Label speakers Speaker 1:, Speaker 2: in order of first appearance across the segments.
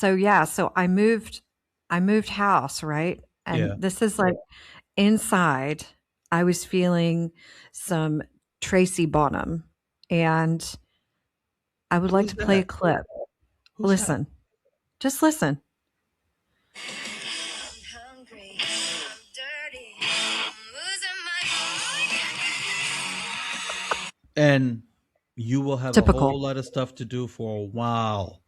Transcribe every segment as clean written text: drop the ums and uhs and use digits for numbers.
Speaker 1: So yeah, so I moved house, right? And
Speaker 2: Yeah.
Speaker 1: this is like inside, I was feeling some Tracy Bonham, and I would like
Speaker 2: Who's
Speaker 1: to play a
Speaker 2: that?
Speaker 1: clip.
Speaker 2: Who's that?
Speaker 1: Listen. Just listen.
Speaker 3: Hungry, I'm dirty, I'm losing my
Speaker 2: And you will have a
Speaker 1: Typical.
Speaker 2: whole lot of stuff to do for a while.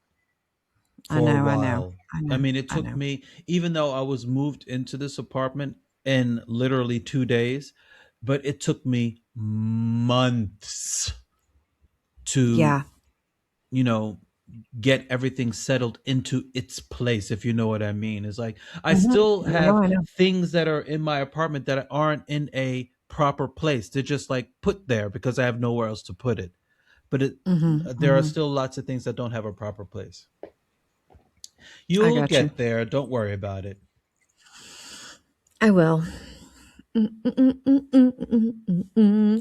Speaker 1: I
Speaker 2: For a
Speaker 1: know, I know,
Speaker 2: while.
Speaker 1: I
Speaker 2: I
Speaker 1: know,
Speaker 2: mean, it
Speaker 1: I
Speaker 2: took
Speaker 1: know.
Speaker 2: me, even though I was moved into this apartment in literally 2 days, but it took me months to,
Speaker 1: Yeah.
Speaker 2: you know, get everything settled into its place, if you know what I mean. It's like I
Speaker 1: Mhm.
Speaker 2: still
Speaker 1: I know,
Speaker 2: have
Speaker 1: I know.
Speaker 2: things that are in my apartment that aren't in a proper place. They're just like put there because I have nowhere else to put it. But
Speaker 1: Mhm,
Speaker 2: there are
Speaker 1: mhm.
Speaker 2: still lots of things that don't have a proper place.
Speaker 1: I
Speaker 2: You'll
Speaker 1: got you.
Speaker 2: get there. Don't worry about it.
Speaker 1: I will.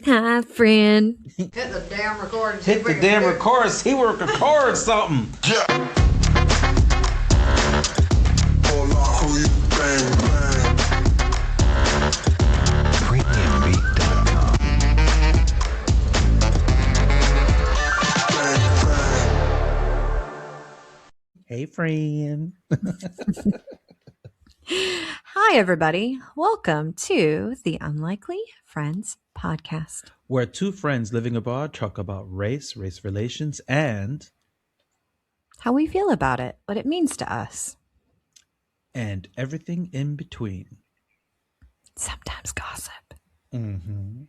Speaker 1: Hi, friend.
Speaker 3: Hit the damn record and see
Speaker 2: Hit
Speaker 3: if we
Speaker 2: the
Speaker 3: can
Speaker 2: damn
Speaker 3: do
Speaker 2: record. See where record something. Hey, friend.
Speaker 1: Hi, everybody. Welcome to the Unlikely Frenz Podcast.
Speaker 2: Where two friends living abroad talk about race, race relations, and
Speaker 1: How we feel about it, what it means to us.
Speaker 2: everything in between.
Speaker 1: Sometimes gossip.
Speaker 2: hmm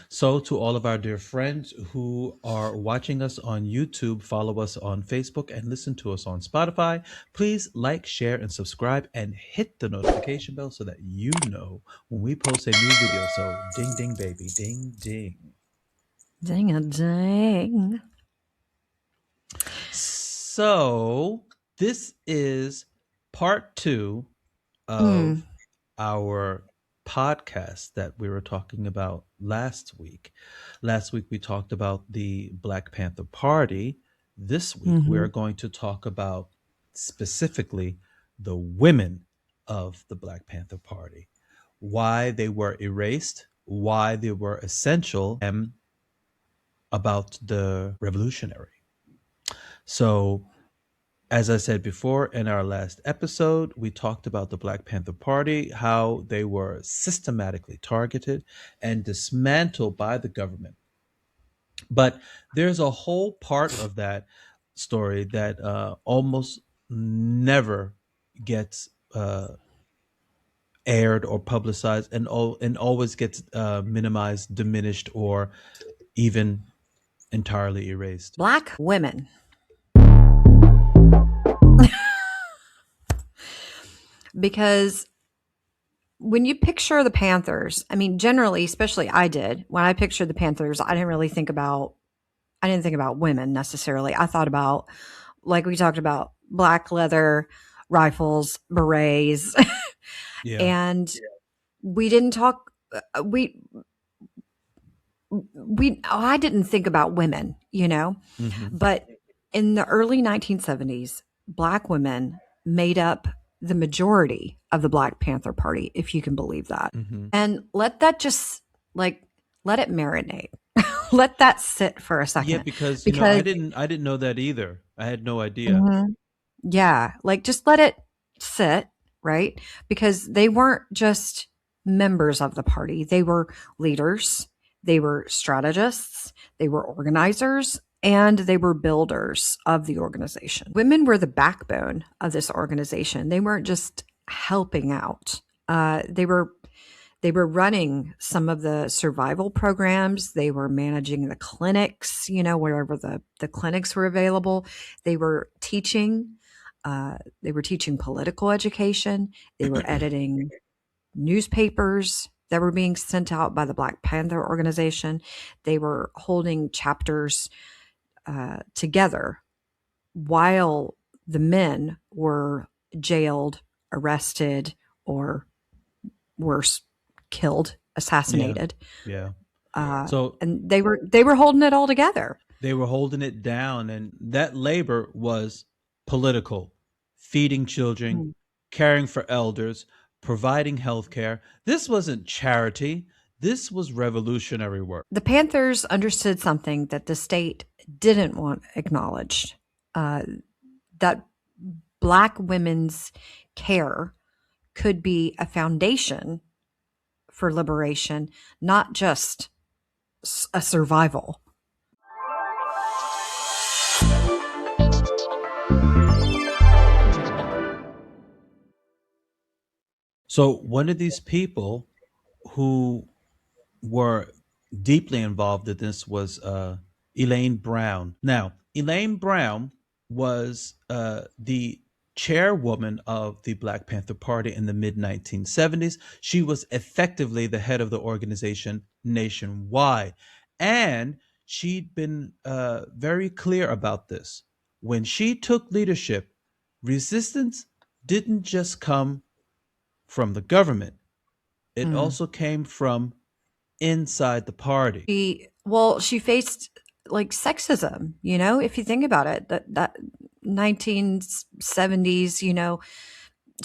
Speaker 2: So, to all of our dear friends who are watching us on YouTube, follow us on Facebook, and listen to us on Spotify, please like, share, and subscribe, and hit the notification bell so that you know when we post a new video. So, ding, ding, baby, ding, ding.
Speaker 1: Dang a dang.
Speaker 2: So, this is part 2
Speaker 1: Mm.
Speaker 2: of our podcast that we were talking about last week. Last week, we talked about the Black Panther Party. This week, we
Speaker 1: hmm
Speaker 2: are going to talk about specifically the women of the Black Panther Party, why they were erased, why they were essential, and about the revolutionary. So, as I said before in our last episode, we talked about the Black Panther Party, how they were systematically targeted and dismantled by the government. But there's a whole part of that story that almost never gets aired or publicized, and always gets minimized, diminished, or even entirely erased.
Speaker 1: Black women. Because when you picture the Panthers, I mean, generally, especially I did, when I pictured the Panthers, I didn't think about women necessarily. I thought about, like we talked about, black leather, rifles, berets,
Speaker 2: Yeah.
Speaker 1: and we didn't talk, I didn't think about women,
Speaker 2: hmm
Speaker 1: but in the early 1970s, black women made up the majority of the Black Panther Party, if you can believe that.
Speaker 2: hmm
Speaker 1: And let that just like let it marinate. Let that sit for a
Speaker 2: Yeah,
Speaker 1: second
Speaker 2: because
Speaker 1: because
Speaker 2: I didn't know that either. I had no idea.
Speaker 1: Mhm. Yeah, like just let it sit, right? Because they weren't just members of the party. They were leaders, they were strategists, they were organizers, and they were builders of the organization. Women were the backbone of this organization. They weren't just helping out. They were running some of the survival programs. They were managing the clinics, wherever the clinics were available. They were teaching. They were teaching political education. They were editing newspapers that were being sent out by the Black Panther organization. They were holding chapters together while the men were jailed, arrested, or worse, killed,
Speaker 2: Yeah.
Speaker 1: assassinated.
Speaker 2: Yeah.
Speaker 1: Uh,
Speaker 2: So
Speaker 1: and they were holding it all together.
Speaker 2: they were holding it down, and that labor was political, feeding children, caring for elders, providing health care. This wasn't charity. This was revolutionary work.
Speaker 1: The Panthers understood something that the state didn't want acknowledged, that Black women's care could be a foundation for liberation, not just a survival.
Speaker 2: So one of these people who were deeply involved in this was Elaine Brown. Now, Elaine Brown was the chairwoman of the Black Panther Party in the mid 1970s. She was effectively the head of the organization nationwide. And she'd been very clear about this. When she took leadership, resistance didn't just come from the government, it also came from inside the party.
Speaker 1: She faced like sexism, if you think about it, that 1970s,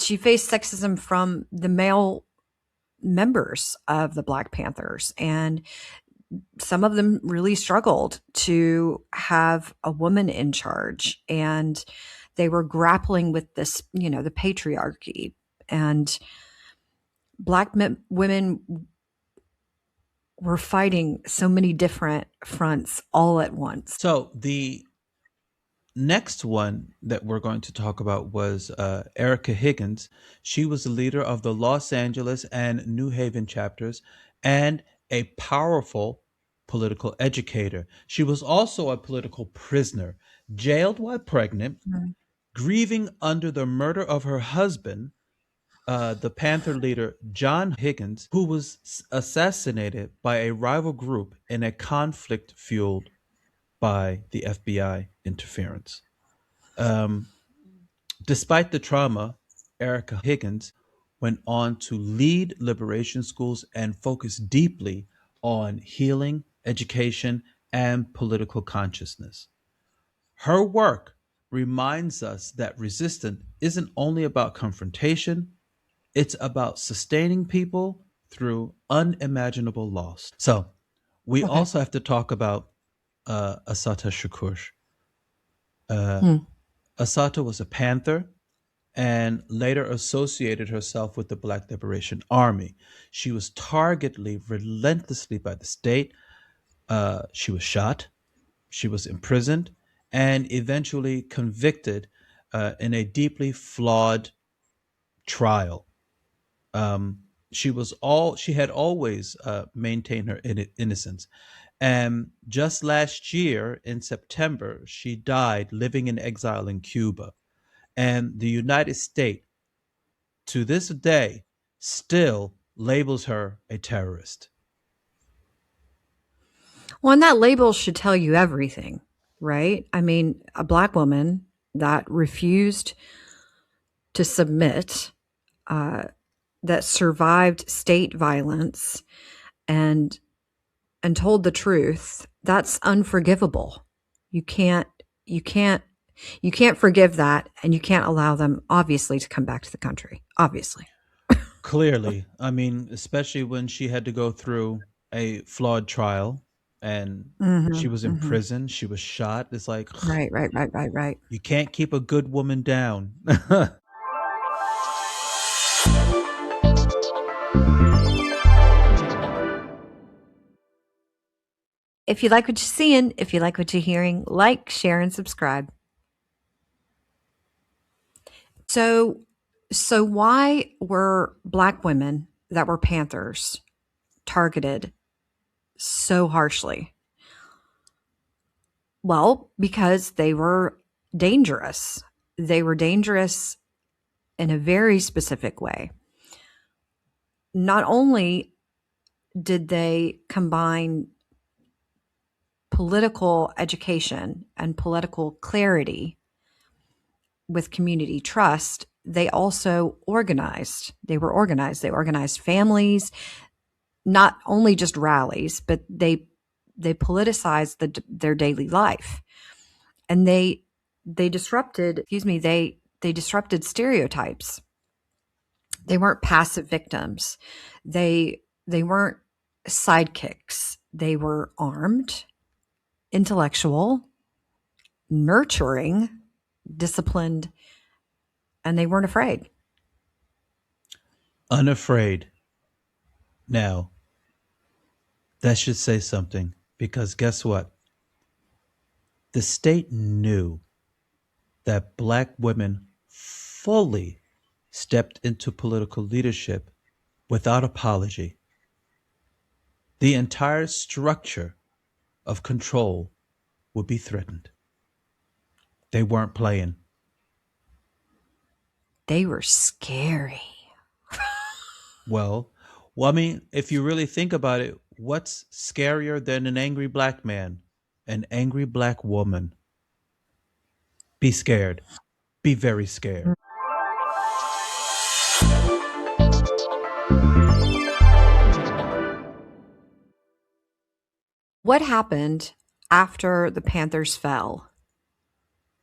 Speaker 1: she faced sexism from the male members of the Black Panthers, and some of them really struggled to have a woman in charge, and they were grappling with this, the patriarchy, and Black women were fighting so many different fronts all at once.
Speaker 2: So the next one that we're going to talk about was Erica Higgins. She was the leader of the Los Angeles and New Haven chapters and a powerful political educator. She was also a political prisoner, jailed while pregnant, grieving under the murder of her husband, the Panther leader John Higgins, who was assassinated by a rival group in a conflict fueled by the FBI interference. Despite the trauma, Erica Higgins went on to lead liberation schools and focus deeply on healing, education, and political consciousness. Her work reminds us that resistance isn't only about confrontation, it's about sustaining people through unimaginable loss. So we also have to talk about Assata Shakur. Assata was a Panther and later associated herself with the Black Liberation Army. She was targeted relentlessly by the state. She was shot, she was imprisoned, and eventually convicted in a deeply flawed trial. She had always maintained her innocence. And just last year in September, she died living in exile in Cuba. And the United States, to this day, still labels her a terrorist.
Speaker 1: Well, and that label should tell you everything, right? I mean, a Black woman that refused to submit, that survived state violence and told the truth, that's unforgivable. You can't forgive that, and you can't allow them, obviously, to come back to the country. Obviously.
Speaker 2: Clearly. I mean, especially when she had to go through a flawed trial and she was in prison, she was shot. It's like,
Speaker 1: right.
Speaker 2: You can't keep a good woman down.
Speaker 1: If you like what you're seeing, if you like what you're hearing, like, share, and subscribe. So why were Black women that were Panthers targeted so harshly? Well, because they were dangerous. They were dangerous in a very specific way. Not only did they combine political education and political clarity with community trust, they also organized. They organized families, not only just rallies, but they they disrupted, they They disrupted stereotypes. They weren't passive victims. They weren't sidekicks. They were armed, intellectual, nurturing, disciplined, and they weren't afraid.
Speaker 2: Unafraid. Now, that should say something, because guess what? The state knew that Black women fully stepped into political leadership without apology. The entire structure of control would be threatened. They weren't playing.
Speaker 1: They were scary.
Speaker 2: Well, I mean, if you really think about it, what's scarier than an angry Black man? An angry Black woman. Be scared. Be very scared.
Speaker 1: What happened after the Panthers fell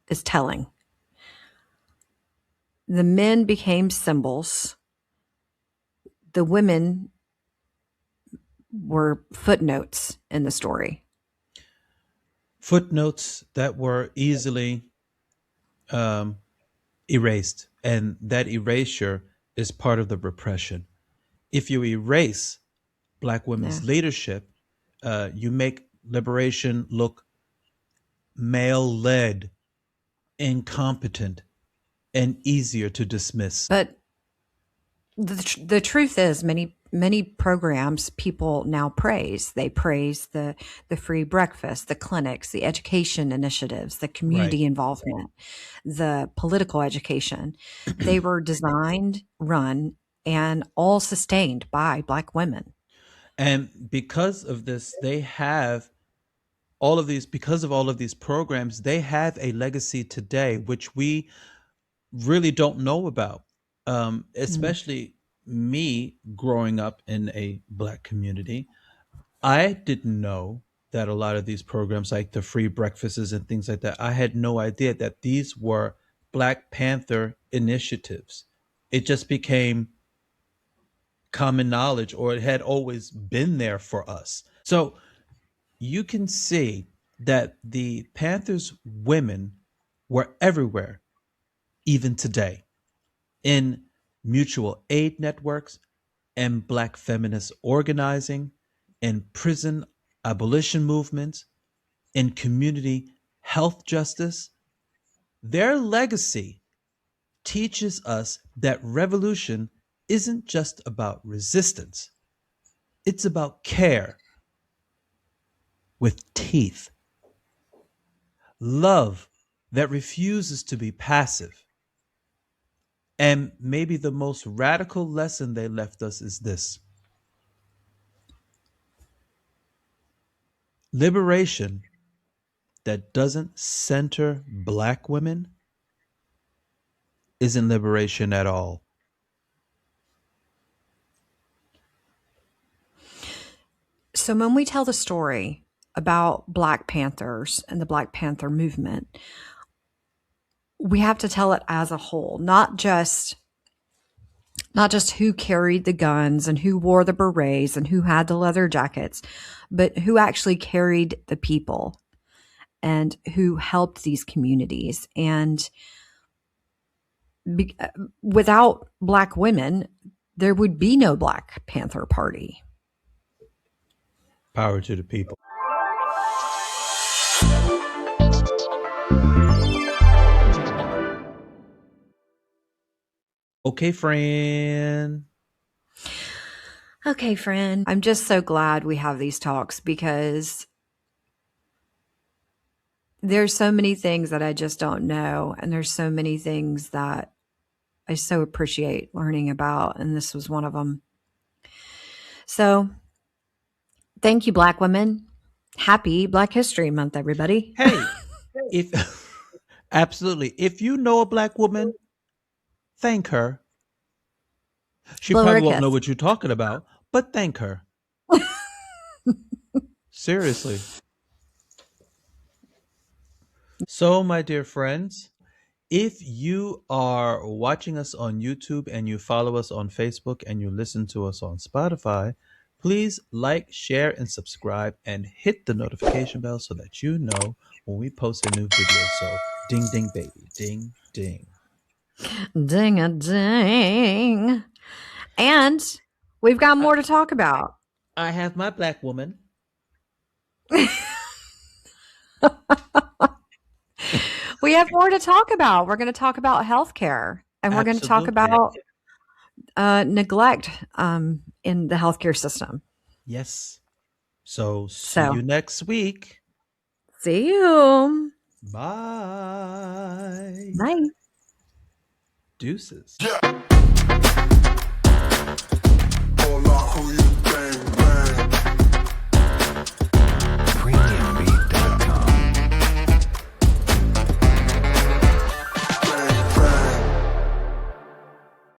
Speaker 1: is telling. The men became symbols. The women were footnotes in the story.
Speaker 2: Footnotes that were easily erased, and that erasure is part of the repression. If you erase Black women's leadership, you make liberation look male-led, incompetent, and easier to dismiss.
Speaker 1: But the truth is, many programs people now praise. They praise the free breakfast, the clinics, the education initiatives, the community involvement, the political education. They were designed, run, and all sustained by Black women.
Speaker 2: And because of this, they have all of these, because of all of these programs, they have a legacy today, which we really don't know about. Especially me growing up in a Black community, I didn't know that a lot of these programs, like the free breakfasts and things like that, I had no idea that these were Black Panther initiatives. It just became common knowledge, or it had always been there for us. So you can see that the Panthers women were everywhere, even today, in mutual aid networks and Black feminist organizing, in prison abolition movements, in community health justice. Their legacy teaches us that revolution isn't just about resistance. It's about care with teeth. Love that refuses to be passive. And maybe the most radical lesson they left us is this: liberation that doesn't center Black women isn't liberation at all.
Speaker 1: So when we tell the story about Black Panthers and the Black Panther movement, we have to tell it as a whole, not just who carried the guns and who wore the berets and who had the leather jackets, but who actually carried the people and who helped these communities. And without Black women, there would be no Black Panther Party.
Speaker 2: Power to the people. Okay, friend.
Speaker 1: Okay, friend. I'm just so glad we have these talks, because there's so many things that I just don't know. And there's so many things that I so appreciate learning about. And this was one of them. So thank you, Black women. Happy Black History Month, everybody.
Speaker 2: Hey, absolutely. If you know a Black woman, thank her. She
Speaker 1: Blow her
Speaker 2: probably
Speaker 1: a
Speaker 2: won't know
Speaker 1: kiss.
Speaker 2: what you're talking about, but thank her. Seriously. So, my dear friends, If you are watching us on YouTube and you follow us on Facebook and you listen to us on Spotify, please like, share, and subscribe and hit the notification bell so that you know when we post a new video. So ding, ding, baby. Ding, ding.
Speaker 1: Ding a ding. And we've got more to talk about.
Speaker 2: I have my black woman.
Speaker 1: We have more to talk about. We're going to talk about healthcare, and we're going to talk
Speaker 2: Absolutely.
Speaker 1: about neglect in the healthcare system.
Speaker 2: Yes. So see
Speaker 1: So.
Speaker 2: you next week.
Speaker 1: See you.
Speaker 2: Bye.
Speaker 1: Bye.
Speaker 2: Deuces.
Speaker 3: Yeah.